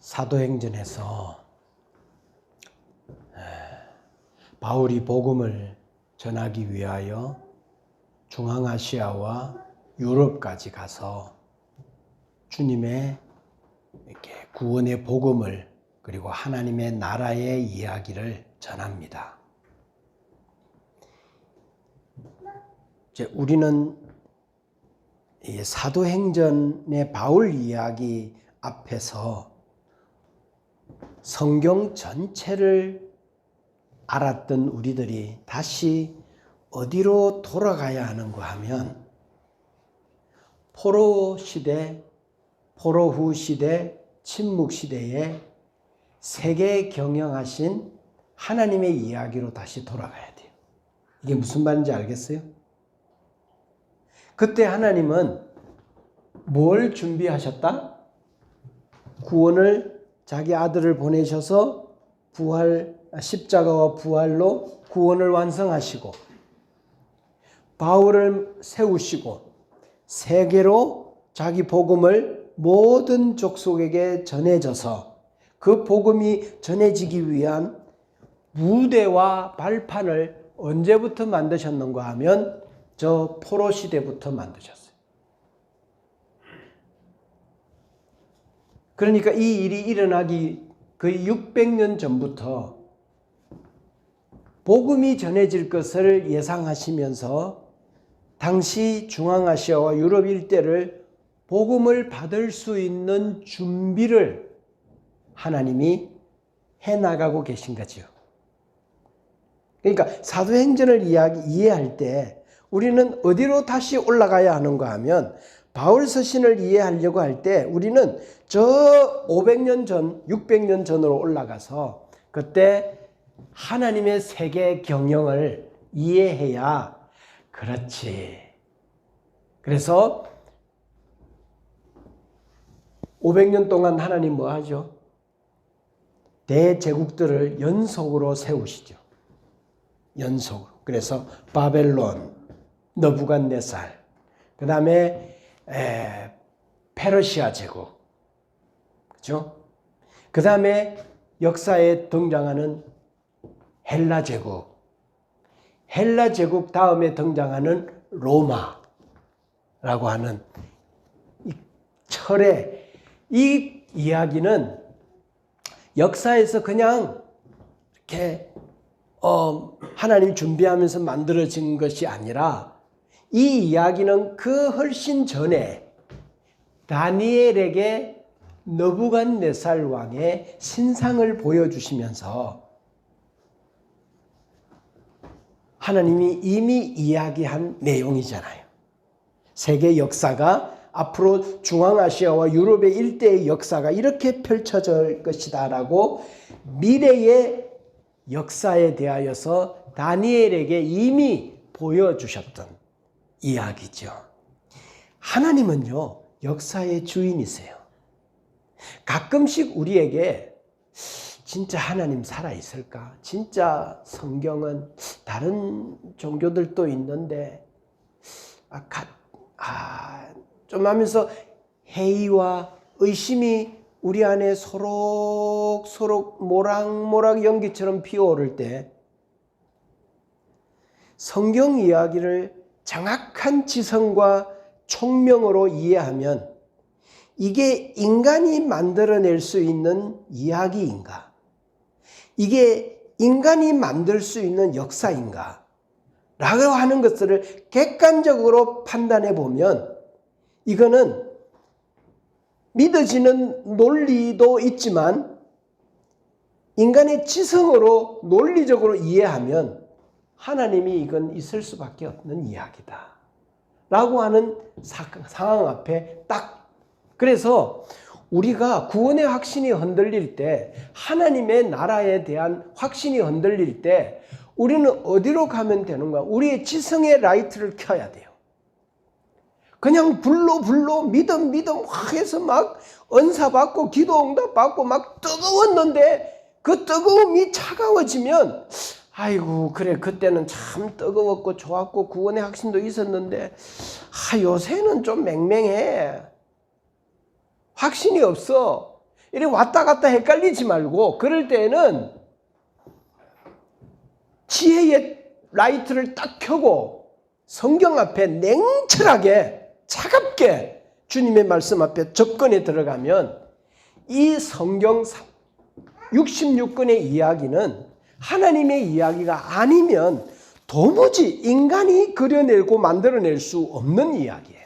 사도행전에서 바울이 복음을 전하기 위하여 중앙아시아와 유럽까지 가서 주님의 이렇게 구원의 복음을 그리고 하나님의 나라의 이야기를 전합니다. 이제 우리는 이 사도행전의 바울 이야기 앞에서 성경 전체를 알았던 우리들이 다시 어디로 돌아가야 하는가 하면 포로 시대, 포로 후 시대, 침묵 시대에 세계 경영하신 하나님의 이야기로 다시 돌아가야 돼요. 이게 무슨 말인지 알겠어요? 그때 하나님은 뭘 준비하셨다? 구원을 자기 아들을 보내셔서 십자가와 부활로 구원을 완성하시고 바울을 세우시고 세계로 자기 복음을 모든 족속에게 전해져서 그 복음이 전해지기 위한 무대와 발판을 언제부터 만드셨는가 하면 저 포로 시대부터 만드셨어요. 그러니까 이 일이 일어나기 거의 600년 전부터 복음이 전해질 것을 예상하시면서 당시 중앙아시아와 유럽 일대를 복음을 받을 수 있는 준비를 하나님이 해나가고 계신 거죠. 그러니까 사도행전을 이해할 때 우리는 어디로 다시 올라가야 하는가 하면 바울 서신을 이해하려고 할 때 우리는 저 500년 전, 600년 전으로 올라가서 그때 하나님의 세계 경영을 이해해야 그렇지. 그래서 500년 동안 하나님 뭐 하죠? 대제국들을 연속으로 세우시죠. 연속으로. 그래서 바벨론, 느부갓네살, 그 다음에 페르시아 제국, 그렇죠? 그 다음에 역사에 등장하는 헬라 제국, 헬라 제국 다음에 등장하는 로마라고 하는 이 철의 이 이야기는 역사에서 그냥 이렇게 하나님 준비하면서 만들어진 것이 아니라 이 이야기는 그 훨씬 전에 다니엘에게 느부갓네살 왕의 신상을 보여주시면서 하나님이 이미 이야기한 내용이잖아요. 세계 역사가 앞으로 중앙아시아와 유럽의 일대의 역사가 이렇게 펼쳐질 것이다 라고 미래의 역사에 대하여서 다니엘에게 이미 보여주셨던 이야기죠. 하나님은요, 역사의 주인이세요. 가끔씩 우리에게 진짜 하나님 살아있을까? 진짜 성경은 다른 종교들도 있는데 좀 하면서 회의와 의심이 우리 안에 소록소록 모락모락 연기처럼 피어오를 때 성경 이야기를 정확한 지성과 총명으로 이해하면 이게 인간이 만들어낼 수 있는 이야기인가? 이게 인간이 만들 수 있는 역사인가? 라고 하는 것들을 객관적으로 판단해 보면 이거는 믿어지는 논리도 있지만 인간의 지성으로 논리적으로 이해하면 하나님이 이건 있을 수밖에 없는 이야기다 라고 하는 상황 앞에 딱, 그래서 우리가 구원의 확신이 흔들릴 때, 하나님의 나라에 대한 확신이 흔들릴 때 우리는 어디로 가면 되는가? 우리의 지성의 라이트를 켜야 돼요. 그냥 불로 믿음 확 해서 막 은사 받고 기도 응답 받고 막 뜨거웠는데 그 뜨거움이 차가워지면 아이고 그래 그때는 참 뜨거웠고 좋았고 구원의 확신도 있었는데 요새는 좀 맹맹해. 확신이 없어. 이리 왔다 갔다 헷갈리지 말고 그럴 때에는 지혜의 라이트를 딱 켜고 성경 앞에 냉철하게 차갑게 주님의 말씀 앞에 접근해 들어가면 이 성경 66권의 이야기는 하나님의 이야기가 아니면 도무지 인간이 그려내고 만들어낼 수 없는 이야기예요.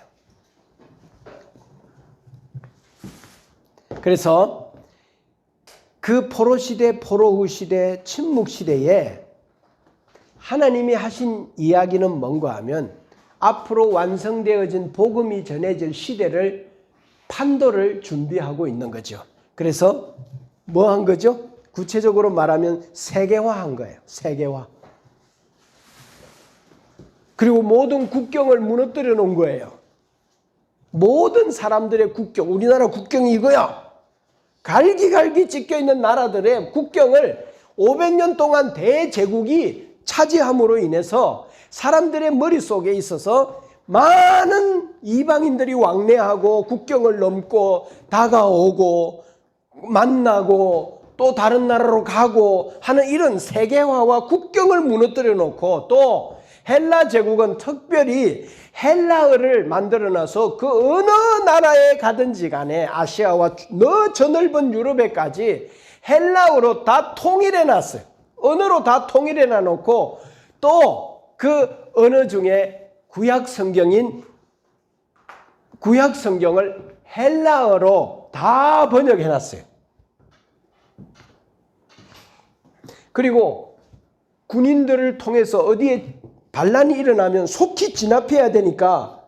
그래서 그 포로시대, 포로후 시대, 침묵시대에 하나님이 하신 이야기는 뭔가 하면 앞으로 완성되어진 복음이 전해질 시대를 판도를 준비하고 있는 거죠. 그래서 뭐 한 거죠? 구체적으로 말하면 세계화한 거예요. 세계화. 그리고 모든 국경을 무너뜨려 놓은 거예요. 모든 사람들의 국경, 우리나라 국경이 이거야. 갈기갈기 찢겨있는 나라들의 국경을 500년 동안 대제국이 차지함으로 인해서 사람들의 머릿속에 있어서 많은 이방인들이 왕래하고 국경을 넘고 다가오고 만나고 또 다른 나라로 가고 하는 이런 세계화와 국경을 무너뜨려 놓고 또 헬라 제국은 특별히 헬라어를 만들어놔서 그 어느 나라에 가든지 간에 아시아와 저 넓은 유럽에까지 헬라어로 다 통일해 놨어요. 언어로 다 통일해 놔놓고 또 그 언어 중에 구약 성경을 헬라어로 다 번역해 놨어요. 그리고 군인들을 통해서 어디에 반란이 일어나면 속히 진압해야 되니까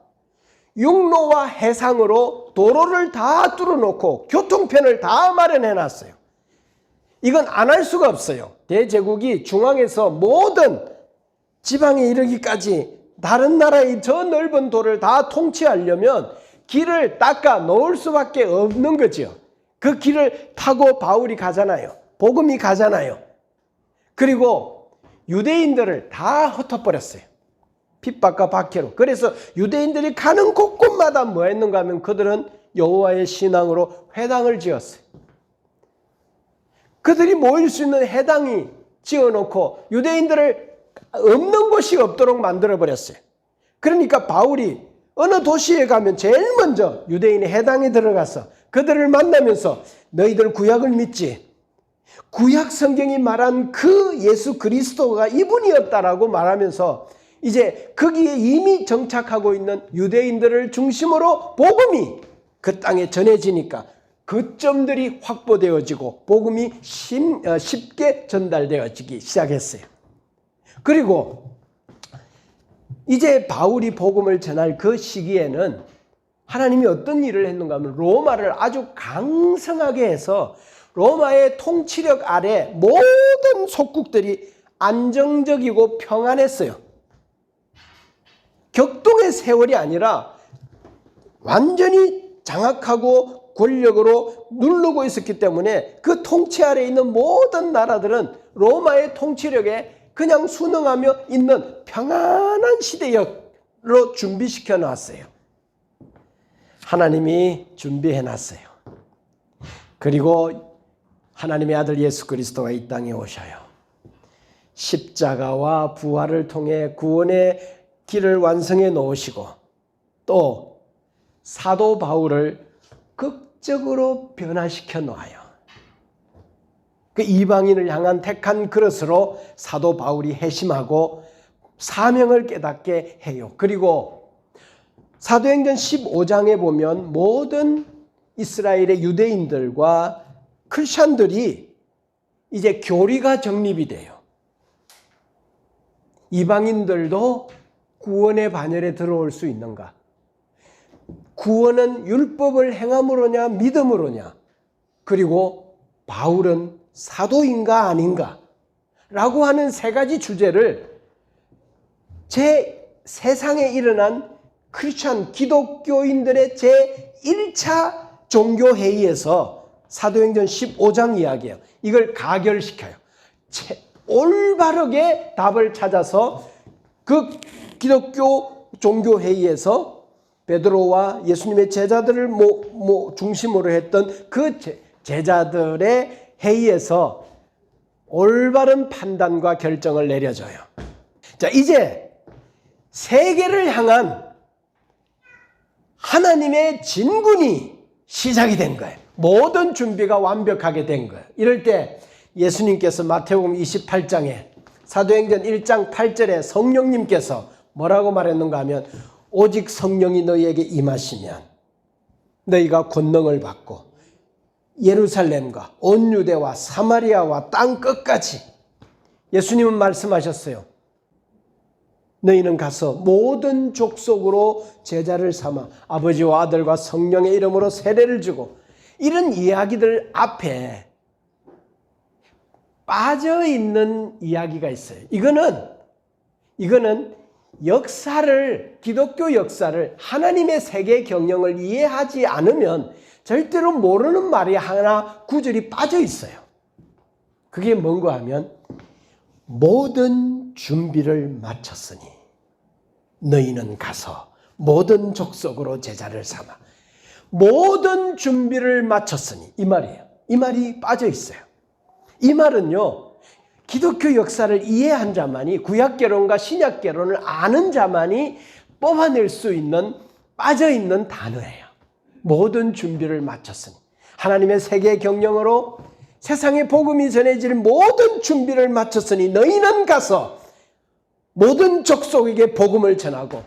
육로와 해상으로 도로를 다 뚫어놓고 교통편을 다 마련해 놨어요. 이건 안 할 수가 없어요. 대제국이 중앙에서 모든 지방에 이르기까지 다른 나라의 저 넓은 도를 다 통치하려면 길을 닦아 놓을 수밖에 없는 거죠. 그 길을 타고 바울이 가잖아요. 복음이 가잖아요. 그리고 유대인들을 다 흩어버렸어요. 핍박과 박해로. 그래서 유대인들이 가는 곳곳마다 뭐 했는가 하면 그들은 여호와의 신앙으로 회당을 지었어요. 그들이 모일 수 있는 회당이 지어놓고 유대인들을 없는 곳이 없도록 만들어버렸어요. 그러니까 바울이 어느 도시에 가면 제일 먼저 유대인의 회당에 들어가서 그들을 만나면서 너희들 구약을 믿지? 구약 성경이 말한 그 예수 그리스도가 이분이었다라고 말하면서 이제 거기에 이미 정착하고 있는 유대인들을 중심으로 복음이 그 땅에 전해지니까 거점들이 확보되어지고 복음이 쉽게 전달되어지기 시작했어요. 그리고 이제 바울이 복음을 전할 그 시기에는 하나님이 어떤 일을 했는가 하면 로마를 아주 강성하게 해서 로마의 통치력 아래 모든 속국들이 안정적이고 평안했어요. 격동의 세월이 아니라 완전히 장악하고 권력으로 누르고 있었기 때문에 그 통치 아래에 있는 모든 나라들은 로마의 통치력에 그냥 순응하며 있는 평안한 시대로 준비시켜 놨어요. 하나님이 준비해 놨어요. 그리고 하나님의 아들 예수 그리스도가 이 땅에 오셔요. 십자가와 부활을 통해 구원의 길을 완성해 놓으시고 또 사도 바울을 극적으로 변화시켜 놓아요. 그 이방인을 향한 택한 그릇으로 사도 바울이 회심하고 사명을 깨닫게 해요. 그리고 사도행전 15장에 보면 모든 이스라엘의 유대인들과 크리스천들이 이제 교리가 정립이 돼요. 이방인들도 구원의 반열에 들어올 수 있는가? 구원은 율법을 행함으로냐 믿음으로냐? 그리고 바울은 사도인가 아닌가? 라고 하는 세 가지 주제를 세상에 일어난 크리스천 기독교인들의 제1차 종교회의에서 사도행전 15장 이야기예요. 이걸 가결시켜요. 올바르게 답을 찾아서 그 기독교 종교회의에서 베드로와 예수님의 제자들을 중심으로 했던 그 제자들의 회의에서 올바른 판단과 결정을 내려줘요. 자, 이제 세계를 향한 하나님의 진군이 시작이 된 거예요. 모든 준비가 완벽하게 된 거예요. 이럴 때 예수님께서 마태복음 28장에 사도행전 1장 8절에 성령님께서 뭐라고 말했는가 하면 오직 성령이 너희에게 임하시면 너희가 권능을 받고 예루살렘과 온 유대와 사마리아와 땅 끝까지 예수님은 말씀하셨어요. 너희는 가서 모든 족속으로 제자를 삼아 아버지와 아들과 성령의 이름으로 세례를 주고 이런 이야기들 앞에 빠져있는 이야기가 있어요. 이거는 역사를, 기독교 역사를 하나님의 세계 경영을 이해하지 않으면 절대로 모르는 말이 하나 구절이 빠져 있어요. 그게 뭔가 하면 모든 준비를 마쳤으니 너희는 가서 모든 족속으로 제자를 삼아 모든 준비를 마쳤으니 이 말이에요. 이 말이 빠져 있어요. 이 말은요, 기독교 역사를 이해한 자만이 구약개론과 신약개론을 아는 자만이 뽑아낼 수 있는 빠져있는 단어예요. 모든 준비를 마쳤으니 하나님의 세계 경영으로 세상에 복음이 전해질 모든 준비를 마쳤으니 너희는 가서 모든 족속에게 복음을 전하고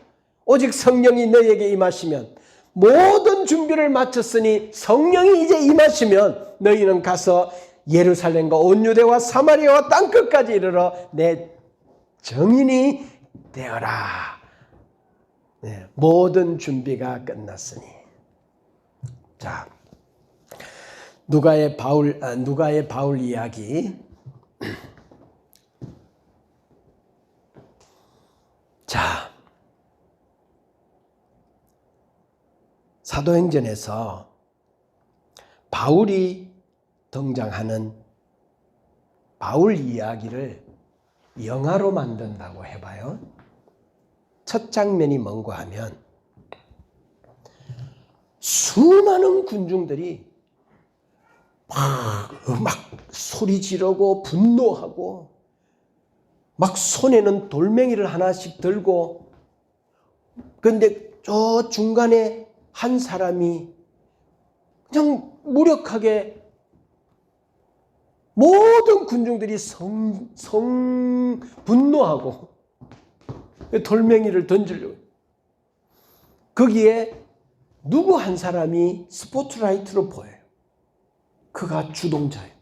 오직 성령이 너희에게 임하시면 모든 준비를 마쳤으니 성령이 이제 임하시면 너희는 가서 예루살렘과 온 유대와 사마리아와 땅끝까지 이르러 내 증인이 되어라. 네, 모든 준비가 끝났으니. 자, 누가의 바울 이야기. 자, 사도행전에서 바울이 등장하는 바울 이야기를 영화로 만든다고 해봐요. 첫 장면이 뭔가 하면 수많은 군중들이 막 소리 지르고 분노하고 막 손에는 돌멩이를 하나씩 들고 그런데 저 중간에 한 사람이 그냥 무력하게 모든 군중들이 분노하고 돌멩이를 던지려고 거기에 누구 한 사람이 스포트라이트로 보여요. 그가 주동자예요.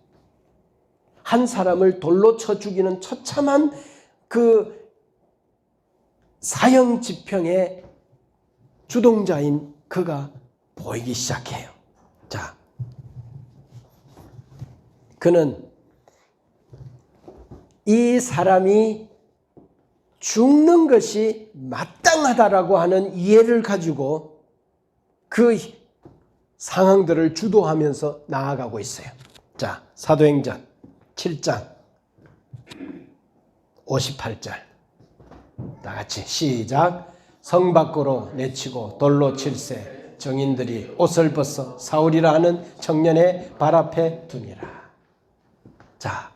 한 사람을 돌로 쳐 죽이는 처참한 그 사형 집행의 주동자인 그가 보이기 시작해요. 자, 그는 이 사람이 죽는 것이 마땅하다라고 하는 이해를 가지고 그 상황들을 주도하면서 나아가고 있어요. 자, 사도행전 7장 58절 다 같이 시작. 성 밖으로 내치고 돌로 칠세 정인들이 옷을 벗어 사울이라 하는 청년의 발 앞에 두니라. 자,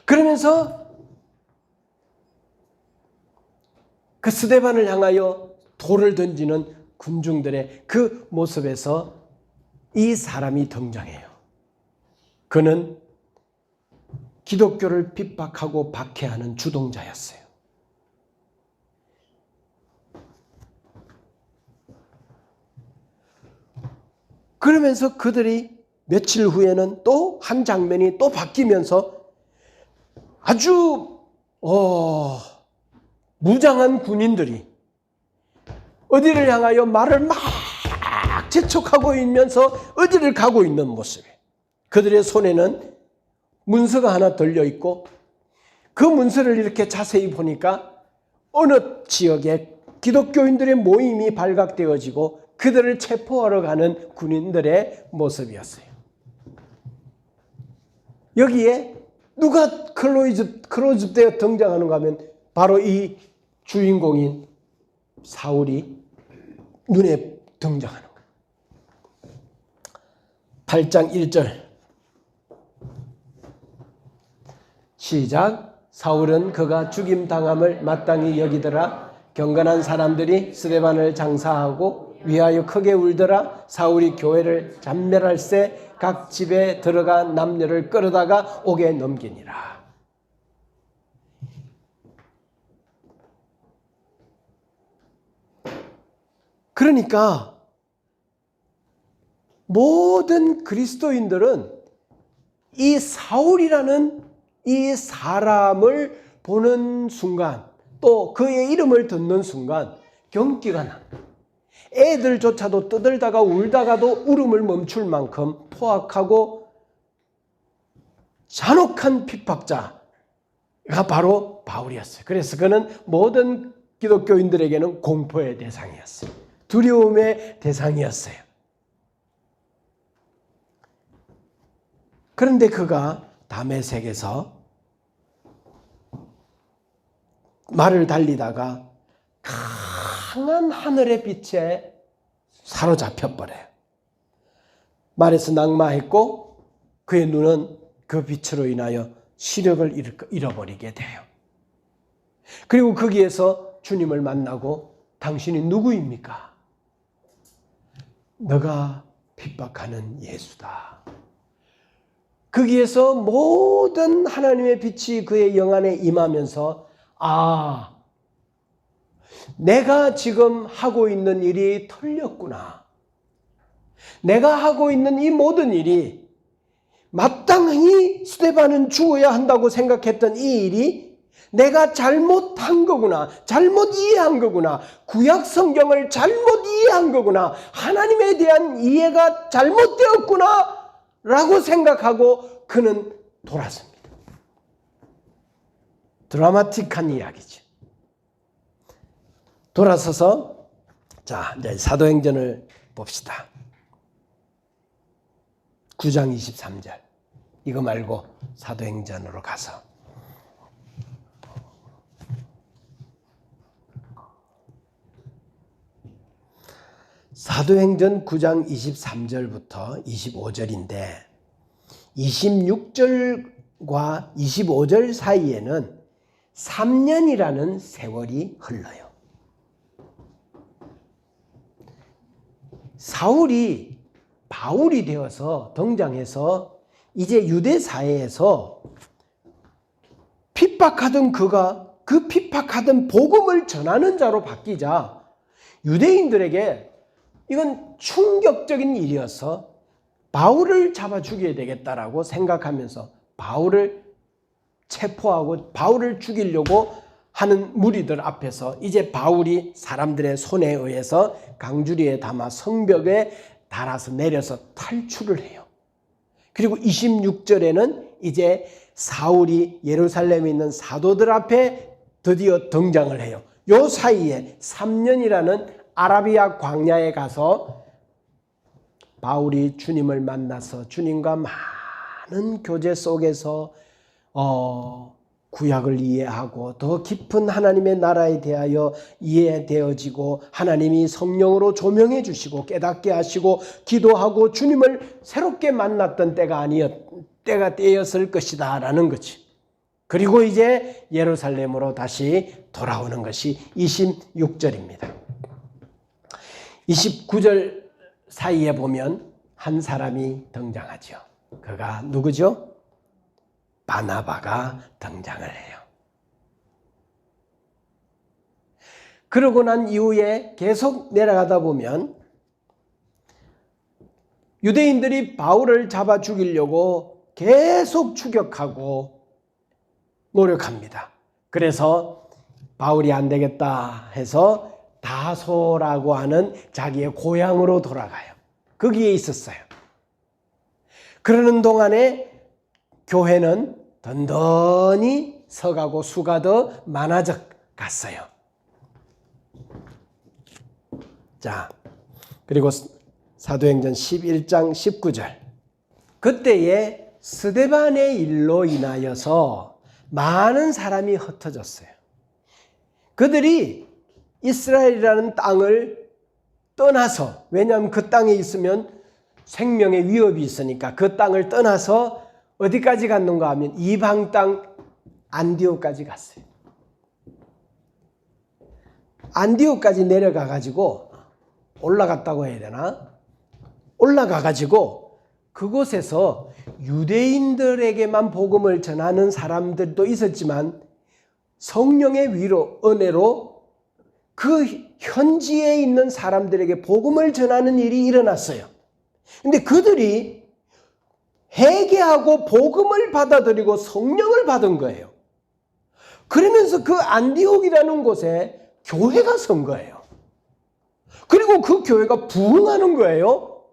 그러면서 그 스데반을 향하여 돌을 던지는 군중들의 그 모습에서 이 사람이 등장해요. 그는 기독교를 핍박하고 박해하는 주동자였어요. 그러면서 그들이 며칠 후에는 또 한 장면이 또 바뀌면서 아주 무장한 군인들이 어디를 향하여 말을 막 재촉하고 있면서 어디를 가고 있는 모습이에요. 그들의 손에는 문서가 하나 들려있고 그 문서를 이렇게 자세히 보니까 어느 지역에 기독교인들의 모임이 발각되어지고 그들을 체포하러 가는 군인들의 모습이었어요. 여기에 누가 클로즈되어 등장하는가 하면 바로 이 주인공인 사울이 눈에 등장하는 거예요. 8장 1절 시작. 사울은 그가 죽임당함을 마땅히 여기더라. 경건한 사람들이 스데반을 장사하고 위하여 크게 울더라. 사울이 교회를 잔멸할새 각 집에 들어가 남녀를 끌어다가 옥에 넘기니라. 그러니까 모든 그리스도인들은 이 사울이라는 이 사람을 보는 순간, 또 그의 이름을 듣는 순간 경기가 납니다. 애들조차도 떠들다가 울다가도 울음을 멈출 만큼 포악하고 잔혹한 핍박자가 바로 바울이었어요. 그래서 그는 모든 기독교인들에게는 공포의 대상이었어요. 두려움의 대상이었어요. 그런데 그가 다메섹에서 말을 달리다가 강한 하늘의 빛에 사로잡혀 버려요. 말에서 낙마했고 그의 눈은 그 빛으로 인하여 시력을 잃어버리게 돼요. 그리고 거기에서 주님을 만나고 당신이 누구입니까? 너가 핍박하는 예수다. 거기에서 모든 하나님의 빛이 그의 영안에 임하면서 내가 지금 하고 있는 일이 틀렸구나. 내가 하고 있는 이 모든 일이 마땅히 스데반은 죽어야 한다고 생각했던 이 일이 내가 잘못한 거구나. 잘못 이해한 거구나. 구약 성경을 잘못 이해한 거구나. 하나님에 대한 이해가 잘못되었구나 라고 생각하고 그는 돌아섭니다. 드라마틱한 이야기죠. 돌아서서 자, 이제 사도행전을 봅시다. 9장 23절. 이거 말고 사도행전으로 가서 사도행전 9장 23절부터 25절인데 26절과 25절 사이에는 3년이라는 세월이 흘러요. 사울이 바울이 되어서 등장해서 이제 유대 사회에서 핍박하던 그가 그 핍박하던 복음을 전하는 자로 바뀌자 유대인들에게 이건 충격적인 일이어서 바울을 잡아 죽여야 되겠다라고 생각하면서 바울을 체포하고 바울을 죽이려고 하는 무리들 앞에서 이제 바울이 사람들의 손에 의해서 강주리에 담아 성벽에 달아서 내려서 탈출을 해요. 그리고 26절에는 이제 사울이 예루살렘에 있는 사도들 앞에 드디어 등장을 해요. 요 사이에 3년이라는 아라비아 광야에 가서 바울이 주님을 만나서 주님과 많은 교제 속에서 구약을 이해하고 더 깊은 하나님의 나라에 대하여 이해되어지고 하나님이 성령으로 조명해 주시고 깨닫게 하시고 기도하고 주님을 새롭게 만났던 때가 때였을 것이다 라는 거지. 그리고 이제 예루살렘으로 다시 돌아오는 것이 26절입니다. 29절 사이에 보면 한 사람이 등장하죠. 그가 누구죠? 바나바가 등장을 해요. 그러고 난 이후에 계속 내려가다 보면 유대인들이 바울을 잡아 죽이려고 계속 추격하고 노력합니다. 그래서 바울이 안 되겠다 해서 다소라고 하는 자기의 고향으로 돌아가요. 거기에 있었어요. 그러는 동안에 교회는 던던히 서가고 수가 더 많아져 갔어요. 자, 그리고 사도행전 11장 19절. 그때에 스데반의 일로 인하여서 많은 사람이 흩어졌어요. 그들이 이스라엘이라는 땅을 떠나서, 왜냐하면 그 땅에 있으면 생명의 위협이 있으니까 그 땅을 떠나서 어디까지 갔는가 하면 이방 땅 안디옥까지 갔어요. 안디옥까지 내려가 가지고 올라갔다고 해야 되나? 올라가 가지고 그곳에서 유대인들에게만 복음을 전하는 사람들도 있었지만 성령의 위로 은혜로 그 현지에 있는 사람들에게 복음을 전하는 일이 일어났어요. 근데 그들이 회개하고 복음을 받아들이고 성령을 받은 거예요. 그러면서 그 안디옥이라는 곳에 교회가 선 거예요. 그리고 그 교회가 부흥하는 거예요.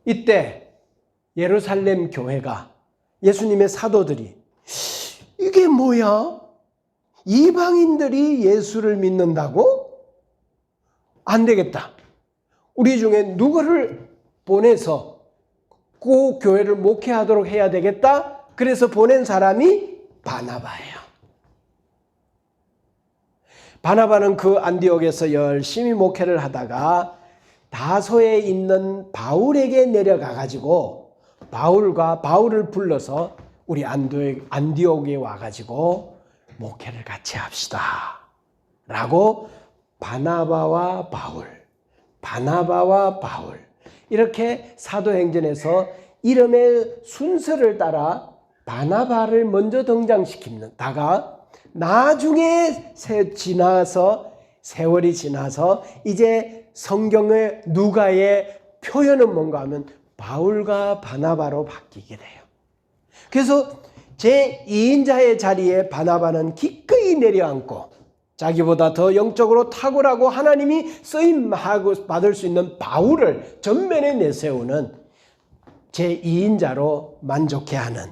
이때 예루살렘 교회가 예수님의 사도들이 이게 뭐야? 이방인들이 예수를 믿는다고? 안 되겠다. 우리 중에 누구를 보내서 그 교회를 목회하도록 해야 되겠다. 그래서 보낸 사람이 바나바예요. 바나바는 그 안디옥에서 열심히 목회를 하다가 다소에 있는 바울에게 내려가 가지고 바울을 불러서 우리 안디옥에 와 가지고 목회를 같이 합시다 라고 바나바와 바울 이렇게 사도행전에서 이름의 순서를 따라 바나바를 먼저 등장시키다가 나중에 세월이 지나서 이제 성경의 누가의 표현은 뭔가 하면 바울과 바나바로 바뀌게 돼요. 그래서 제2인자의 자리에 바나바는 기꺼이 내려앉고 자기보다 더 영적으로 탁월하고 하나님이 쓰임하고 받을 수 있는 바울을 전면에 내세우는 제2인자로 만족해하는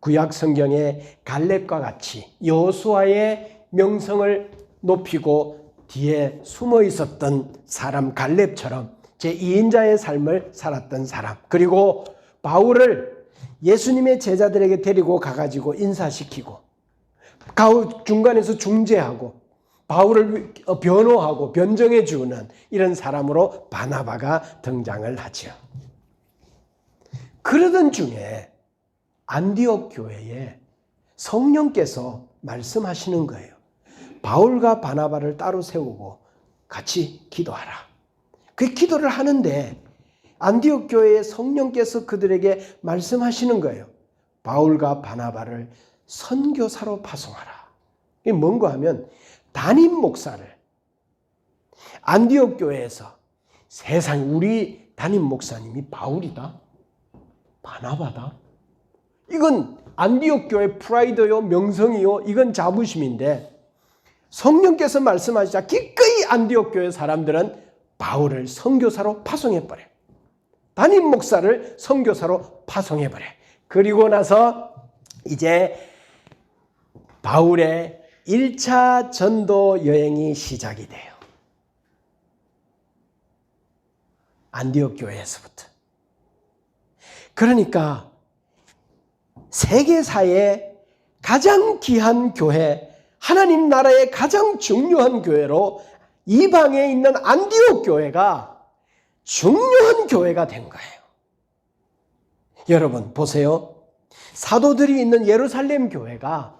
구약 성경의 갈렙과 같이 여호수아의 명성을 높이고 뒤에 숨어 있었던 사람 갈렙처럼 제2인자의 삶을 살았던 사람, 그리고 바울을 예수님의 제자들에게 데리고 가가지고 인사시키고 중간에서 중재하고 바울을 변호하고 변정해 주는 이런 사람으로 바나바가 등장을 하죠. 그러던 중에 안디옥 교회에 성령께서 말씀하시는 거예요. 바울과 바나바를 따로 세우고 같이 기도하라. 그 기도를 하는데 안디옥 교회의 성령께서 그들에게 말씀하시는 거예요. 바울과 바나바를 선교사로 파송하라. 이게 뭔가 하면 담임 목사를 안디옥 교회에서 세상 우리 담임 목사님이 바울이다, 바나바다. 이건 안디옥 교회 프라이드요, 명성이요, 이건 자부심인데 성령께서 말씀하시자 기꺼이 안디옥 교회 사람들은 바울을 선교사로 파송해버려. 담임 목사를 선교사로 파송해버려. 그리고 나서 이제 바울의 1차 전도 여행이 시작이 돼요. 안디옥 교회에서부터. 그러니까 세계사의 가장 귀한 교회, 하나님 나라의 가장 중요한 교회로 이방에 있는 안디옥 교회가 중요한 교회가 된 거예요. 여러분 보세요. 사도들이 있는 예루살렘 교회가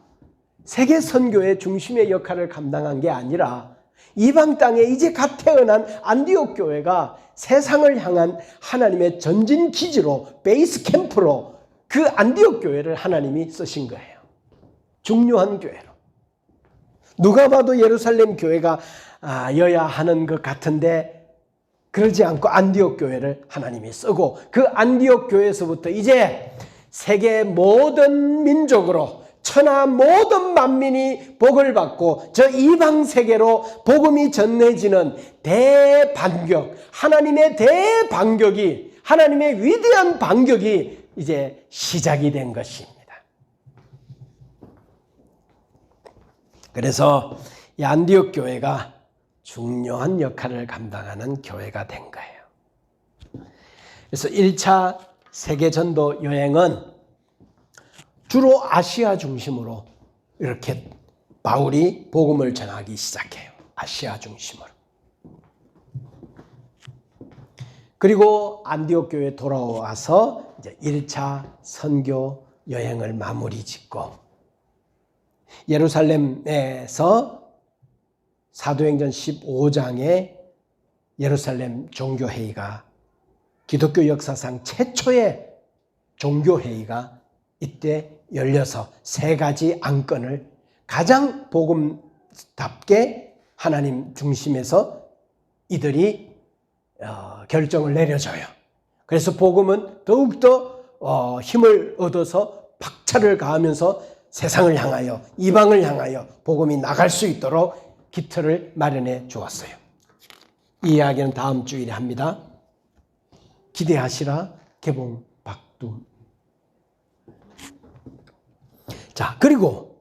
세계 선교의 중심의 역할을 감당한 게 아니라 이방 땅에 이제 갓 태어난 안디옥 교회가 세상을 향한 하나님의 전진 기지로, 베이스 캠프로 그 안디옥 교회를 하나님이 쓰신 거예요. 중요한 교회로. 누가 봐도 예루살렘 교회가 여야 하는 것 같은데 그러지 않고 안디옥 교회를 하나님이 쓰고 그 안디옥 교회에서부터 이제 세계 모든 민족으로 천하 모든 만민이 복을 받고 저 이방 세계로 복음이 전해지는 대반격, 하나님의 대반격이, 하나님의 위대한 반격이 이제 시작이 된 것입니다. 그래서 이 안디옥 교회가 중요한 역할을 감당하는 교회가 된 거예요. 그래서 1차 세계전도 여행은 주로 아시아 중심으로 이렇게 바울이 복음을 전하기 시작해요. 아시아 중심으로. 그리고 안디옥 교회에 돌아와서 이제 1차 선교 여행을 마무리 짓고 예루살렘에서 사도행전 15장에 예루살렘 종교회의가 기독교 역사상 최초의 종교회의가 이때 열려서 세 가지 안건을 가장 복음답게 하나님 중심에서 이들이 결정을 내려줘요. 그래서 복음은 더욱더 힘을 얻어서 박차를 가하면서 세상을 향하여 이방을 향하여 복음이 나갈 수 있도록 기틀을 마련해 주었어요. 이 이야기는 다음 주일에 합니다. 기대하시라. 개봉 박두. 자, 그리고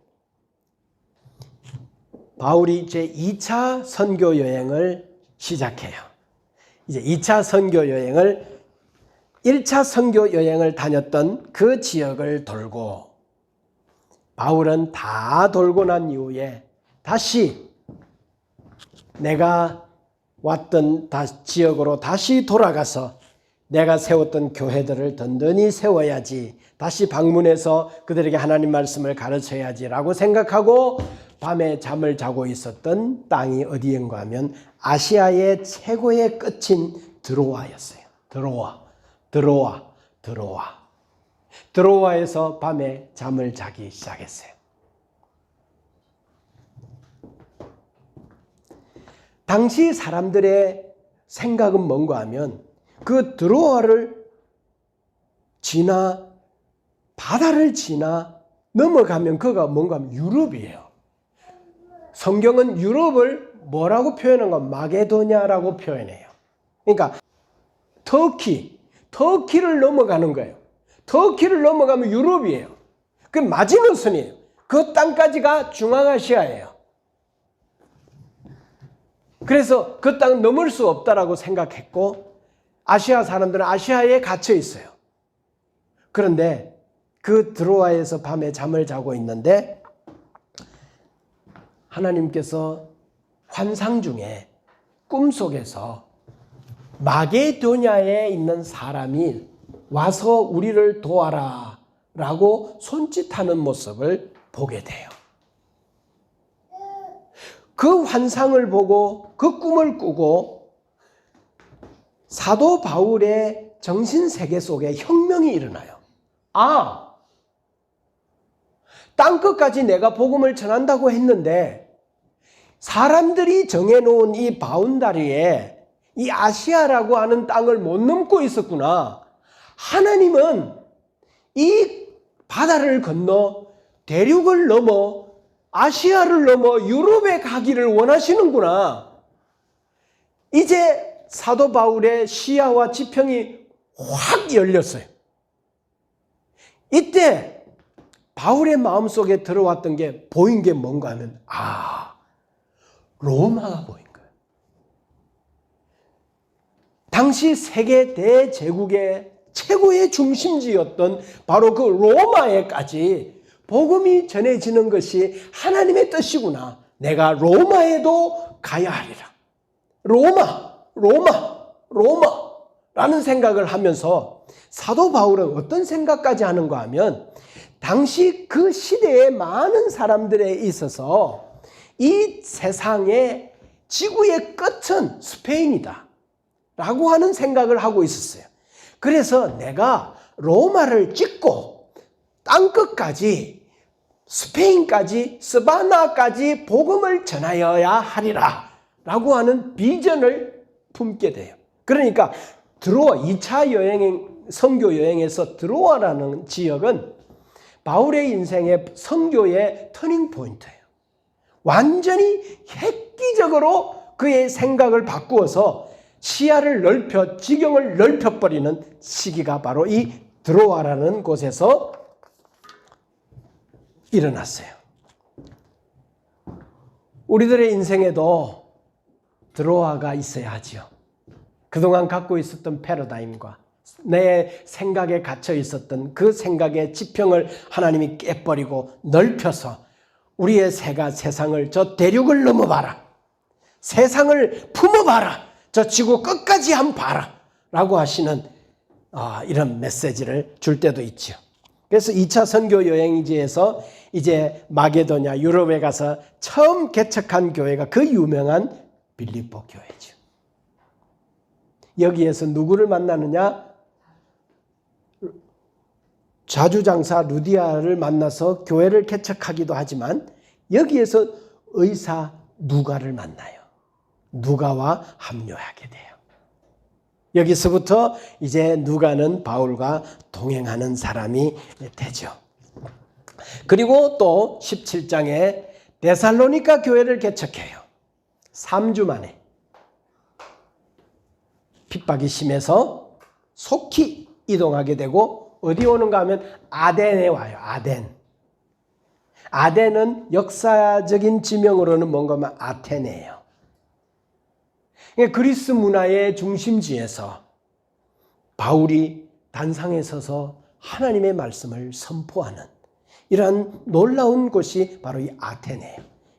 바울이 이제 2차 선교 여행을 시작해요. 이제 2차 선교 여행을 1차 선교 여행을 다녔던 그 지역을 돌고 바울은 다 돌고 난 이후에 다시 내가 왔던 지역으로 다시 돌아가서 내가 세웠던 교회들을 든든히 세워야지, 다시 방문해서 그들에게 하나님 말씀을 가르쳐야지 라고 생각하고 밤에 잠을 자고 있었던 땅이 어디인가 하면 아시아의 최고의 끝인 드로아였어요. 드로아에서 밤에 잠을 자기 시작했어요. 당시 사람들의 생각은 뭔가 하면 그 드로아를 지나 바다를 지나 넘어가면 그가 뭔가 하면 유럽이에요. 성경은 유럽을 뭐라고 표현한 건 마게도냐라고 표현해요. 그러니까 터키를 넘어가는 거예요. 터키를 넘어가면 유럽이에요. 그 마지노선이에요. 그 땅까지가 중앙아시아예요. 그래서 그 땅은 넘을 수 없다라고 생각했고 아시아 사람들은 아시아에 갇혀 있어요. 그런데 그 드로아에서 밤에 잠을 자고 있는데 하나님께서 환상 중에 꿈속에서 마게도냐에 있는 사람이 와서 우리를 도와라 라고 손짓하는 모습을 보게 돼요. 그 환상을 보고 그 꿈을 꾸고 사도 바울의 정신세계 속에 혁명이 일어나요. 아, 땅끝까지 내가 복음을 전한다고 했는데 사람들이 정해놓은 이 바운다리에 이 아시아라고 하는 땅을 못 넘고 있었구나. 하나님은 이 바다를 건너 대륙을 넘어 아시아를 넘어 유럽에 가기를 원하시는구나. 이제 사도 바울의 시야와 지평이 확 열렸어요. 이때 바울의 마음속에 들어왔던 게 보인 게 뭔가 하면 로마가 보인 거예요. 당시 세계 대제국의 최고의 중심지였던 바로 그 로마에까지 복음이 전해지는 것이 하나님의 뜻이구나. 내가 로마에도 가야 하리라. 로마라는 생각을 하면서 사도 바울은 어떤 생각까지 하는가 하면 당시 그 시대의 많은 사람들에 있어서 이 세상의 지구의 끝은 스페인이다 라고 하는 생각을 하고 있었어요. 그래서 내가 로마를 찍고 땅끝까지 스페인까지 스바나까지 복음을 전하여야 하리라 라고 하는 비전을 품게 돼요. 그러니까 드로아 2차 선교 여행에서 드로아라는 지역은 바울의 인생의 선교의 터닝 포인트예요. 완전히 획기적으로 그의 생각을 바꾸어서 시야를 넓혀 지경을 넓혀버리는 시기가 바로 이 드로아라는 곳에서 일어났어요. 우리들의 인생에도 드로아가 있어야 하지요. 그동안 갖고 있었던 패러다임과 내 생각에 갇혀 있었던 그 생각의 지평을 하나님이 깨버리고 넓혀서 우리의 새가 세상을 저 대륙을 넘어봐라. 세상을 품어봐라. 저 지구 끝까지 한번 봐라. 라고 하시는 이런 메시지를 줄 때도 있죠. 그래서 2차 선교 여행지에서 이제 마게도냐 유럽에 가서 처음 개척한 교회가 그 유명한 빌립보 교회죠. 여기에서 누구를 만나느냐? 자주장사 루디아를 만나서 교회를 개척하기도 하지만 여기에서 의사 누가를 만나요. 누가와 합류하게 돼요. 여기서부터 이제 누가는 바울과 동행하는 사람이 되죠. 그리고 또 17장에 데살로니가 교회를 개척해요. 3주 만에. 핍박이 심해서 속히 이동하게 되고 어디 오는가 하면 아덴에 와요. 아덴은 역사적인 지명으로는 뭔가 하면 아테네예요. 그리스 문화의 중심지에서 바울이 단상에 서서 하나님의 말씀을 선포하는 이러한 놀라운 곳이 바로 이 아테네예요.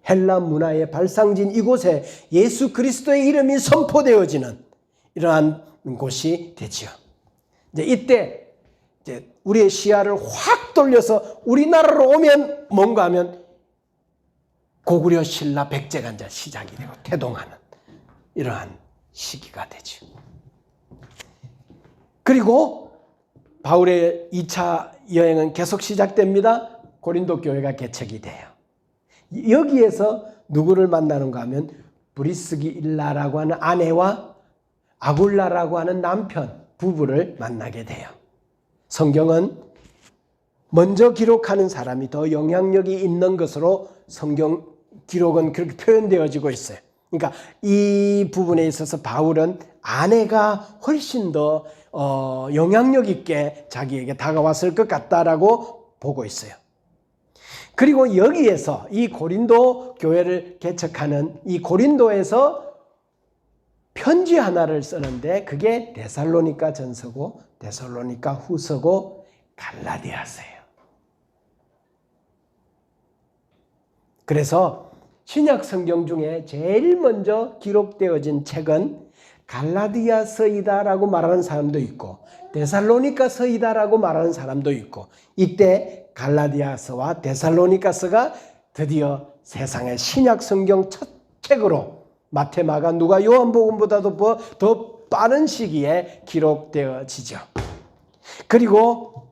헬라 문화의 발상지인 이곳에 예수 그리스도의 이름이 선포되어지는 이러한 곳이 되죠. 이때 우리의 시야를 확 돌려서 우리나라로 오면 뭔가 하면 고구려 신라 백제간자 시작이 되고 태동하는 이러한 시기가 되죠. 그리고 바울의 2차 여행은 계속 시작됩니다. 고린도 교회가 개척이 돼요. 여기에서 누구를 만나는가 하면 브리스길라라고 하는 아내와 아굴라라고 하는 남편 부부를 만나게 돼요. 성경은 먼저 기록하는 사람이 더 영향력이 있는 것으로 성경 기록은 그렇게 표현되어지고 있어요. 그러니까 이 부분에 있어서 바울은 아내가 훨씬 더 영향력 있게 자기에게 다가왔을 것 같다라고 보고 있어요. 그리고 여기에서 이 고린도 교회를 개척하는 이 고린도에서 편지 하나를 쓰는데 그게 데살로니가 전서고 데살로니가 후서고 갈라디아서예요. 그래서 신약 성경 중에 제일 먼저 기록되어진 책은 갈라디아서이다라고 말하는 사람도 있고 데살로니가서이다라고 말하는 사람도 있고 이때 갈라디아서와 데살로니가서가 드디어 세상의 신약 성경 첫 책으로 마태, 마가, 누가, 요한복음보다도 더 빠른 시기에 기록되어지죠. 그리고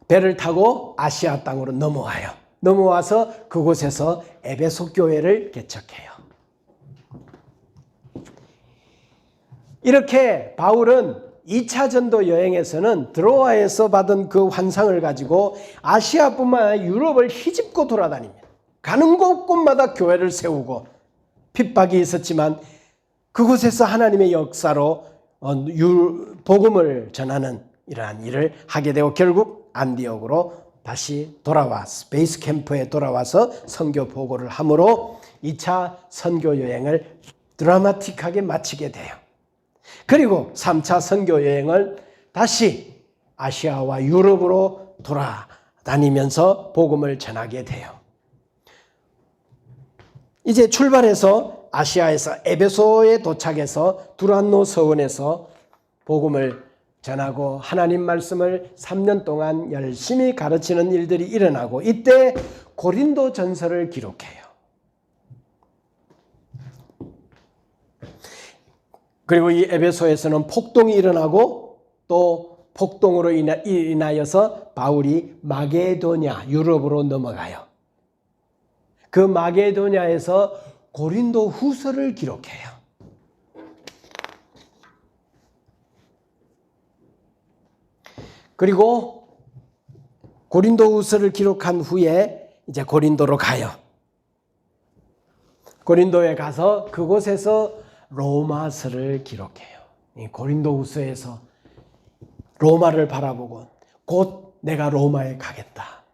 배를 타고 아시아 땅으로 넘어와서 그곳에서 에베소 교회를 개척해요. 이렇게 바울은 2차 전도 여행에서는 드로아에서 받은 그 환상을 가지고 아시아뿐만 아니라 유럽을 휘집고 돌아다닙니다. 가는 곳곳마다 교회를 세우고 핍박이 있었지만 그곳에서 하나님의 역사로 복음을 전하는 이러한 일을 하게 되고 결국 안디옥으로 다시 돌아와서 베이스 캠프에 돌아와서 선교 보고를 함으로 2차 선교 여행을 드라마틱하게 마치게 돼요. 그리고 3차 선교 여행을 다시 아시아와 유럽으로 돌아다니면서 복음을 전하게 돼요. 이제 출발해서 아시아에서 에베소에 도착해서 두란노 서원에서 복음을 전하고 하나님 말씀을 3년 동안 열심히 가르치는 일들이 일어나고 이때 고린도 전서를 기록해요. 그리고 이 에베소에서는 폭동이 일어나고 또 폭동으로 인하여서 바울이 마게도냐 유럽으로 넘어가요. 그 마게도냐에서 고린도 후서를 기록해요. 그리고 고린도 후서를 기록한 후에 이제 고린도로 가요. 고린도에 가서 그곳에서 로마서를 기록해요. 이 고린도 후서에서 로마를 바라보고 곧 내가 로마에 가겠다.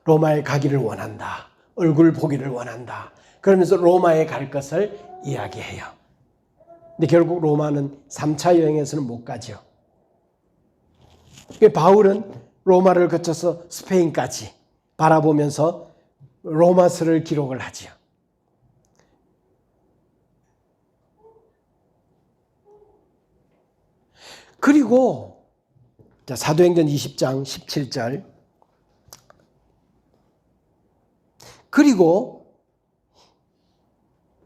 로마에 가기를 원한다. 얼굴 보기를 원한다. 그러면서 로마에 갈 것을 이야기해요. 근데 결국 로마는 3차 여행에서는 못 가죠. 바울은 로마를 거쳐서 스페인까지 바라보면서 로마서를 기록을 하지요. 그리고 자, 사도행전 20장 17절. 그리고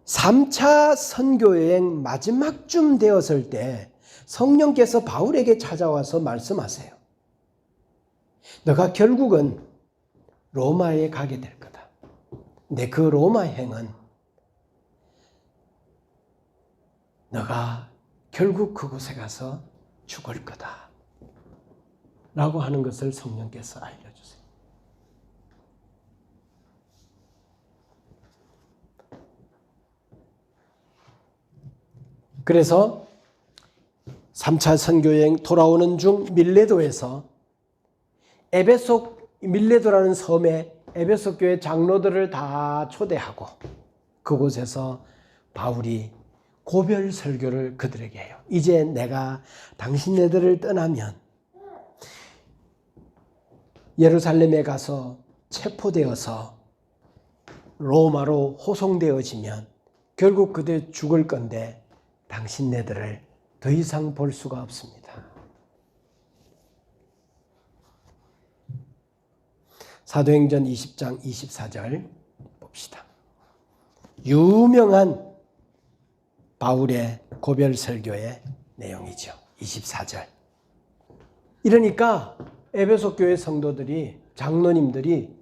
3차 선교여행 마지막쯤 되었을 때 성령께서 바울에게 찾아와서 말씀하세요. 너가 결국은 로마에 가게 될 거다. 근데 그 로마행은 너가 결국 그곳에 가서 죽을 거다. 라고 하는 것을 성령께서 알려주세요. 그래서 3차 선교여행 돌아오는 중 밀레도에서 밀레도라는 섬에 에베소 교회 장로들을 다 초대하고 그곳에서 바울이 고별 설교를 그들에게 해요. 이제 내가 당신네들을 떠나면 예루살렘에 가서 체포되어서 로마로 호송되어지면 결국 그들 죽을 건데 당신네들을 더 이상 볼 수가 없습니다. 사도행전 20장 24절 봅시다. 유명한 바울의 고별 설교의 내용이죠. 24절. 이러니까 에베소 교회 성도들이, 장로님들이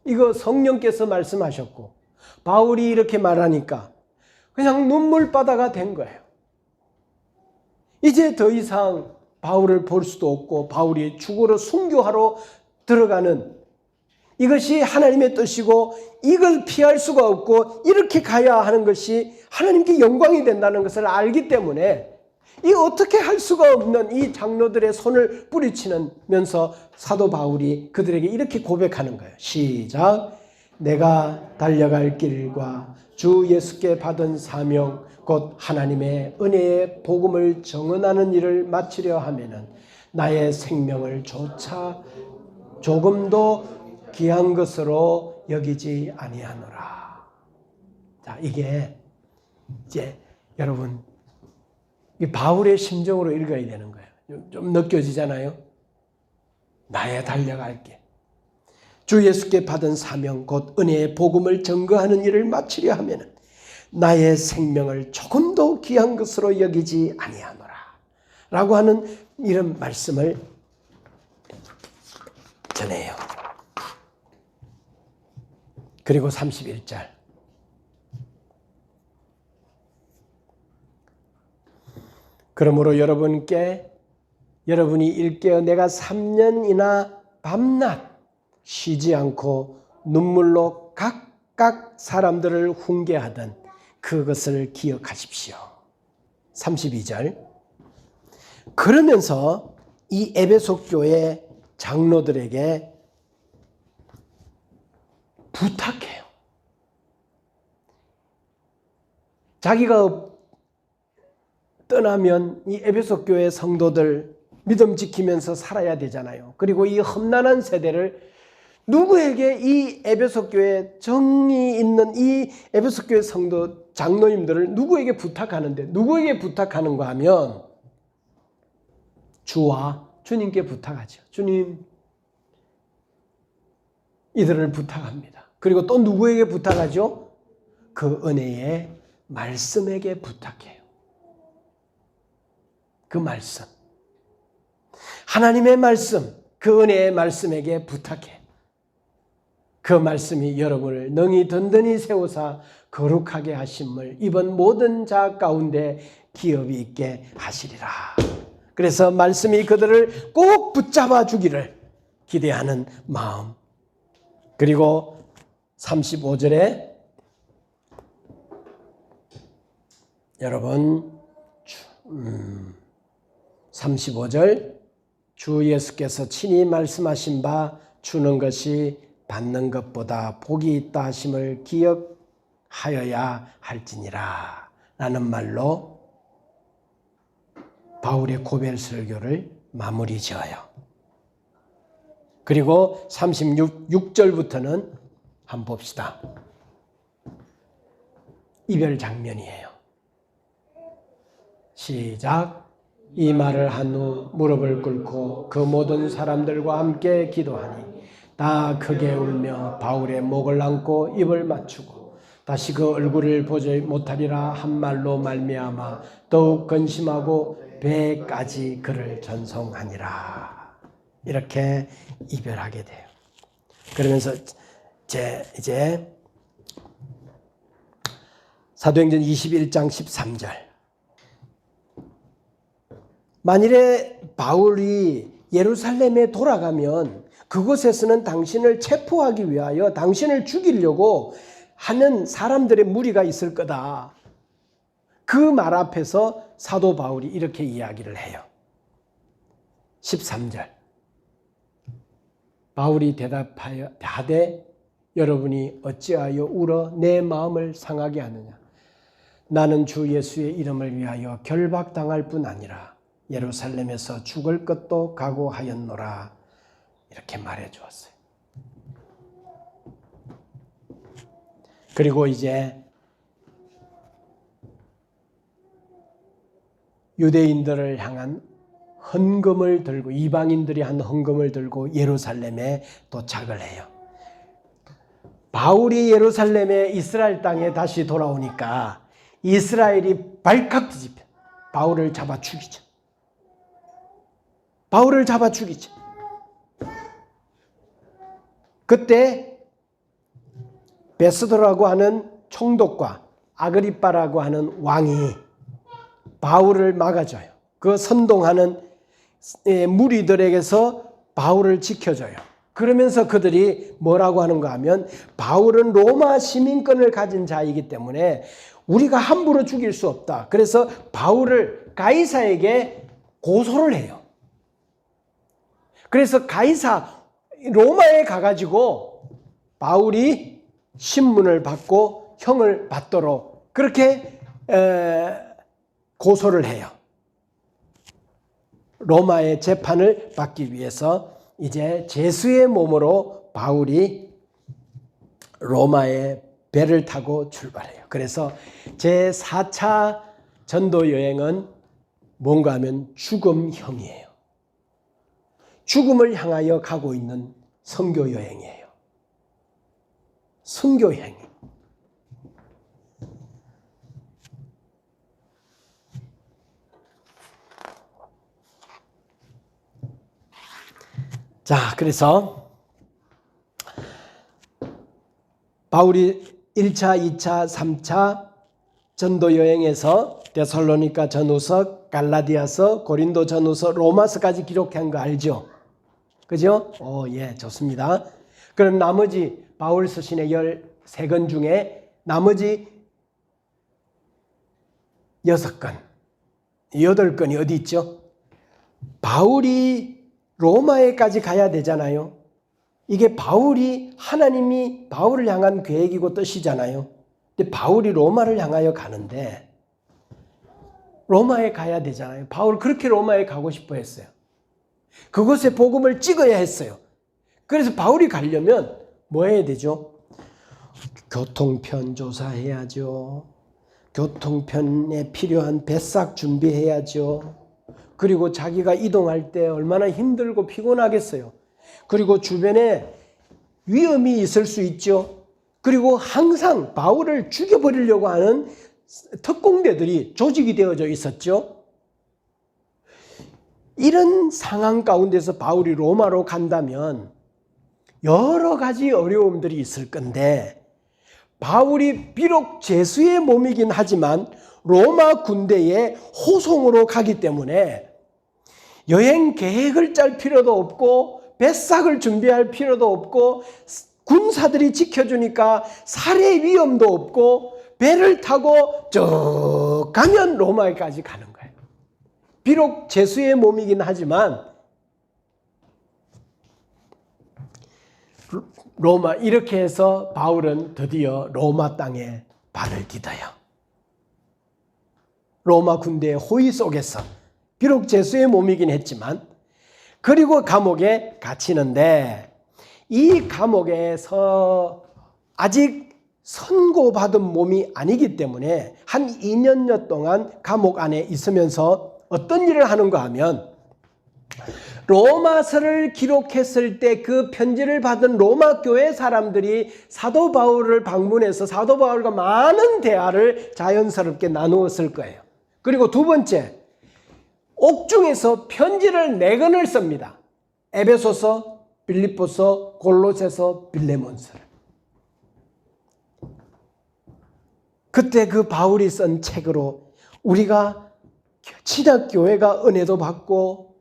이거 성령께서 말씀하셨고 바울이 이렇게 말하니까 그냥 눈물바다가 된 거예요. 이제 더 이상 바울을 볼 수도 없고 바울이 죽으러 순교하러 들어가는 이것이 하나님의 뜻이고 이걸 피할 수가 없고 이렇게 가야 하는 것이 하나님께 영광이 된다는 것을 알기 때문에 이 어떻게 할 수가 없는 이 장로들의 손을 뿌리치면서 사도 바울이 그들에게 이렇게 고백하는 거예요. 시작. 내가 달려갈 길과 주 예수께 받은 사명 곧 하나님의 은혜의 복음을 정언하는 일을 마치려 하면은 나의 생명을 조차 조금도 귀한 것으로 여기지 아니하노라. 자, 이게 이제 여러분 이 바울의 심정으로 읽어야 되는 거예요. 좀 느껴지잖아요. 나의 달려갈 길. 주 예수께 받은 사명 곧 은혜의 복음을 증거하는 일을 마치려 하면은 나의 생명을 조금도 귀한 것으로 여기지 아니하노라 라고 하는 이런 말씀을 전해요. 그리고 31절. 그러므로 여러분이 일깨어 내가 3년이나 밤낮 쉬지 않고 눈물로 각각 사람들을 훈계하던 그것을 기억하십시오. 32절. 그러면서 이 에베소 교회 장로들에게 부탁해요. 자기가 떠나면 이 에베소 교회 성도들 믿음 지키면서 살아야 되잖아요. 그리고 이 험난한 세대를 누구에게 이 에베소 교회 정이 있는 이 에베소 교회 성도 장로님들을 누구에게 부탁하는데 누구에게 부탁하는가 하면 주와 주님께 부탁하죠. 주님 이들을 부탁합니다. 그리고 또 누구에게 부탁하죠? 그 은혜의 말씀에게 부탁해요. 그 말씀. 하나님의 말씀, 그 은혜의 말씀에게 부탁해. 그 말씀이 여러분을 능히 든든히 세우사 거룩하게 하심을 이번 모든 자 가운데 기업이 있게 하시리라. 그래서 말씀이 그들을 꼭 붙잡아 주기를 기대하는 마음. 그리고 35절에 여러분 35절 주 예수께서 친히 말씀하신 바 주는 것이 받는 것보다 복이 있다 하심을 기억하여야 할지니라 라는 말로 바울의 고별 설교를 마무리 지어요. 그리고 36절부터는 한번 봅시다. 이별 장면이에요. 시작. 이 말을 한 후 무릎을 꿇고 그 모든 사람들과 함께 기도하니 다 크게 울며 바울의 목을 안고 입을 맞추고 다시 그 얼굴을 보지 못하리라 한 말로 말미암아 더욱 근심하고 배까지 그를 전송하니라. 이렇게 이별하게 돼요. 그러면서 이제 사도행전 21장 13절. 만일에 바울이 예루살렘에 돌아가면 그곳에서는 당신을 체포하기 위하여 당신을 죽이려고 하는 사람들의 무리가 있을 거다. 그 말 앞에서 사도 바울이 이렇게 이야기를 해요. 13절. 바울이 대답하여 하되 여러분이 어찌하여 울어 내 마음을 상하게 하느냐. 나는 주 예수의 이름을 위하여 결박당할 뿐 아니라 예루살렘에서 죽을 것도 각오하였노라. 이렇게 말해 주었어요. 그리고 이제 유대인들을 향한 헌금을 들고 이방인들이 한 헌금을 들고 예루살렘에 도착을 해요. 바울이 예루살렘에 이스라엘 땅에 다시 돌아오니까 이스라엘이 발칵 뒤집혀 바울을 잡아 죽이죠. 바울을 잡아 죽이죠. 그때 베스도라고 하는 총독과 아그리빠라고 하는 왕이 바울을 막아줘요. 그 선동하는 무리들에게서 바울을 지켜줘요. 그러면서 그들이 뭐라고 하는가 하면 바울은 로마 시민권을 가진 자이기 때문에 우리가 함부로 죽일 수 없다. 그래서 바울을 가이사에게 고소를 해요. 그래서 로마에 가가지고 바울이 신문을 받고 형을 받도록 그렇게 고소를 해요. 로마의 재판을 받기 위해서 이제 제수의 몸으로 바울이 로마에 배를 타고 출발해요. 그래서 제4차 전도 여행은 뭔가 하면 죽음형이에요. 죽음을 향하여 가고 있는 선교 여행이에요. 선교여행. 자, 그래서 바울이 1차, 2차, 3차 전도 여행에서 데살로니가 전후서, 갈라디아서, 고린도 전후서, 로마서까지 기록한 거 알죠? 그죠? 예, 좋습니다. 그럼 나머지 바울 서신의 13권 중에 나머지 6권, 8권이 어디 있죠? 바울이 로마에까지 가야 되잖아요. 이게 하나님이 바울을 향한 계획이고 뜻이잖아요. 근데 바울이 로마를 향하여 가는데 로마에 가야 되잖아요. 바울 그렇게 로마에 가고 싶어 했어요. 그곳에 복음을 찍어야 했어요. 그래서 바울이 가려면 뭐 해야 되죠? 교통편 조사해야죠. 교통편에 필요한 배삭 준비해야죠. 그리고 자기가 이동할 때 얼마나 힘들고 피곤하겠어요. 그리고 주변에 위험이 있을 수 있죠. 그리고 항상 바울을 죽여버리려고 하는 특공대들이 조직이 되어져 있었죠. 이런 상황 가운데서 바울이 로마로 간다면 여러 가지 어려움들이 있을 건데 바울이 비록 제수의 몸이긴 하지만 로마 군대의 호송으로 가기 때문에 여행 계획을 짤 필요도 없고 배삭을 준비할 필요도 없고 군사들이 지켜주니까 살해 위험도 없고 배를 타고 쭉 가면 로마에까지 가는 거예요. 비록 제수의 몸이긴 하지만 로마 이렇게 해서 바울은 드디어 로마 땅에 발을 디뎌요. 로마 군대의 호위 속에서 비록 제수의 몸이긴 했지만 그리고 감옥에 갇히는데 이 감옥에서 아직 선고받은 몸이 아니기 때문에 한 2년여 동안 감옥 안에 있으면서 어떤 일을 하는가 하면 로마서를 기록했을 때 그 편지를 받은 로마 교회 사람들이 사도 바울을 방문해서 사도 바울과 많은 대화를 자연스럽게 나누었을 거예요. 그리고 두 번째, 옥중에서 편지를 4권을 씁니다. 에베소서, 빌립보서, 골로새서, 빌레몬서를. 그때 그 바울이 쓴 책으로 우리가 신약교회가 은혜도 받고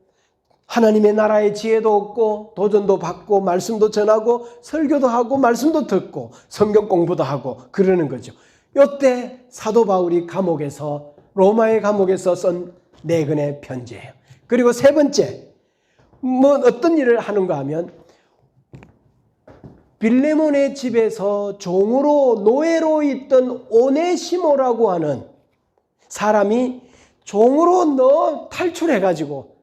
하나님의 나라의 지혜도 얻고 도전도 받고 말씀도 전하고 설교도 하고 말씀도 듣고 성경 공부도 하고 그러는 거죠. 이때 사도 바울이 감옥에서 로마의 감옥에서 쓴 4권의 편지예요. 그리고 세 번째, 어떤 일을 하는가 하면 빌레몬의 집에서 종으로 노예로 있던 오네시모라고 하는 사람이 종으로 탈출해가지고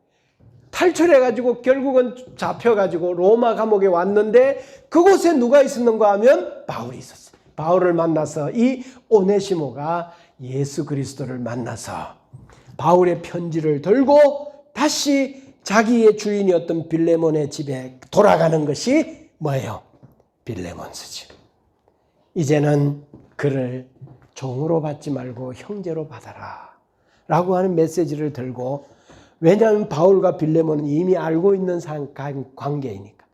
결국은 잡혀가지고 로마 감옥에 왔는데 그곳에 누가 있었는가 하면 바울이 있었어요. 바울을 만나서 이 오네시모가 예수 그리스도를 만나서 바울의 편지를 들고 다시 자기의 주인이었던 빌레몬의 집에 돌아가는 것이 뭐예요? 빌레몬서지. 이제는 그를 종으로 받지 말고 형제로 받아라 라고 하는 메시지를 들고, 왜냐하면 바울과 빌레몬은 이미 알고 있는 관계이니까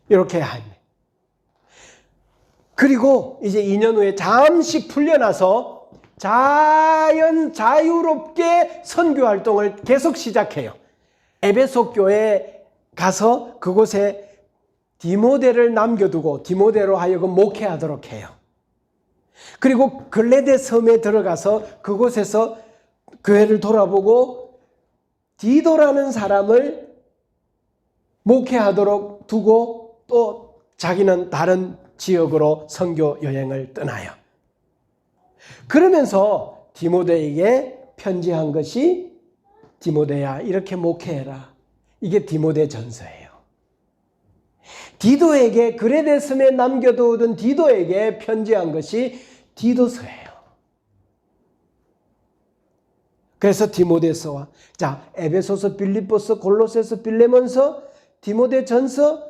이렇게 하네. 그리고 이제 2년 후에 잠시 풀려나서 자유롭게 선교 활동을 계속 시작해요. 에베소 교회에 가서 그곳에 디모데를 남겨두고 디모데로 하여금 목회하도록 해요. 그리고 글레데 섬에 들어가서 그곳에서 교회를 돌아보고 디도라는 사람을 목회하도록 두고 또 자기는 다른 지역으로 선교 여행을 떠나요. 그러면서 디모데에게 편지한 것이 디모데야 이렇게 목회해라. 이게 디모데 전서예요. 디도에게 글레데 섬에 남겨두던 디도에게 편지한 것이 디도서예요. 그래서 디모데서와 에베소서, 빌립보서, 골로새서, 빌레몬서, 디모데 전서,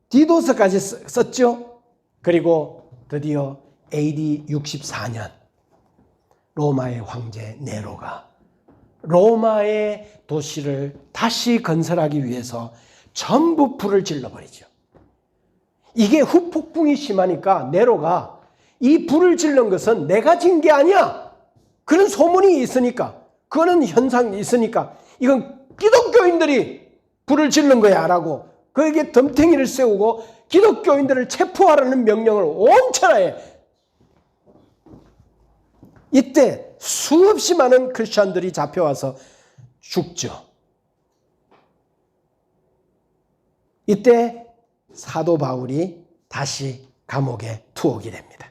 디도서까지 썼죠. 그리고 드디어 AD 64년 로마의 황제 네로가 로마의 도시를 다시 건설하기 위해서 전부 불을 질러버리죠. 이게 후폭풍이 심하니까 네로가 이 불을 질른 것은 내가 진 게 아니야. 그런 소문이 있으니까, 그거는 현상이 있으니까 이건 기독교인들이 불을 질른 거야 라고 그에게 덤탱이를 세우고 기독교인들을 체포하라는 명령을 온천하에. 이때 수없이 많은 크리스찬들이 잡혀와서 죽죠. 이때 사도 바울이 다시 감옥에 투옥이 됩니다.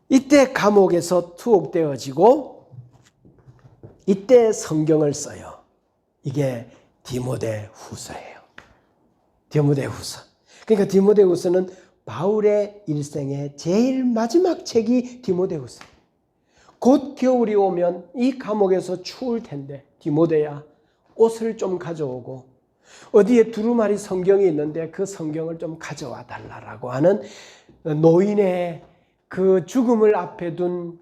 이때 감옥에서 투옥되어지고 이때 성경을 써요. 이게 디모데 후서예요. 디모데 후서. 그러니까 디모데 후서는 바울의 일생의 제일 마지막 책이 디모데 후서. 곧 겨울이 오면 이 감옥에서 추울 텐데 디모데야 옷을 좀 가져오고 어디에 두루마리 성경이 있는데 그 성경을 좀 가져와 달라고 하는 노인의 그 죽음을 앞에 둔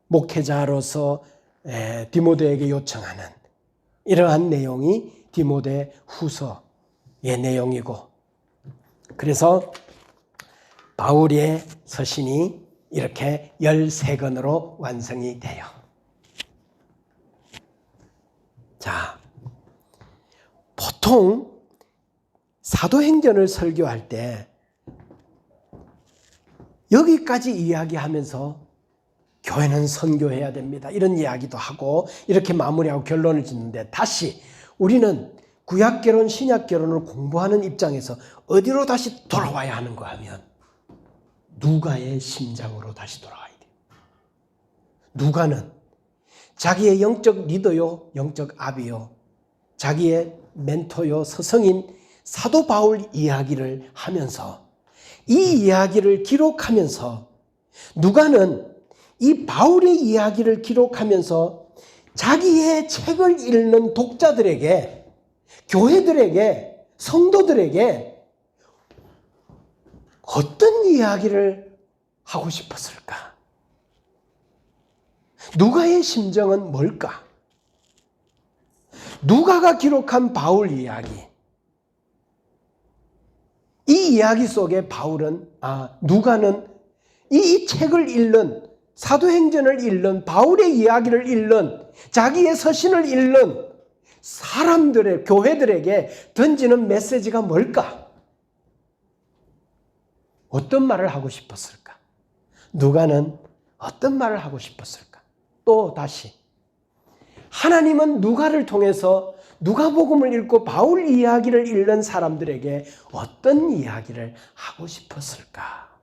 목회자로서 디모데에게 요청하는 이러한 내용이 디모데 후서의 내용이고, 그래서 바울의 서신이 이렇게 13권으로 완성이 돼요. 자, 보통 사도행전을 설교할 때 여기까지 이야기하면서 교회는 선교해야 됩니다. 이런 이야기도 하고 이렇게 마무리하고 결론을 짓는데, 다시 우리는 구약개론, 신약개론을 공부하는 입장에서 어디로 다시 돌아와야 하는가 하면 누가의 심장으로 다시 돌아와야 돼요. 누가는 자기의 영적 리더요, 영적 아비요, 자기의 멘토요, 스승인 사도 바울 이야기를 하면서 이 이야기를 기록하면서 누가는 이 바울의 이야기를 기록하면서 자기의 책을 읽는 독자들에게, 교회들에게, 성도들에게 어떤 이야기를 하고 싶었을까? 누가의 심정은 뭘까? 누가가 기록한 바울 이야기. 이 이야기 속에 누가는 이 책을 읽는, 사도행전을 읽는, 바울의 이야기를 읽는, 자기의 서신을 읽는 사람들의, 교회들에게 던지는 메시지가 뭘까? 어떤 말을 하고 싶었을까? 누가는 어떤 말을 하고 싶었을까? 또 다시 하나님은 누가를 통해서 누가복음을 읽고 바울 이야기를 읽는 사람들에게 어떤 이야기를 하고 싶었을까?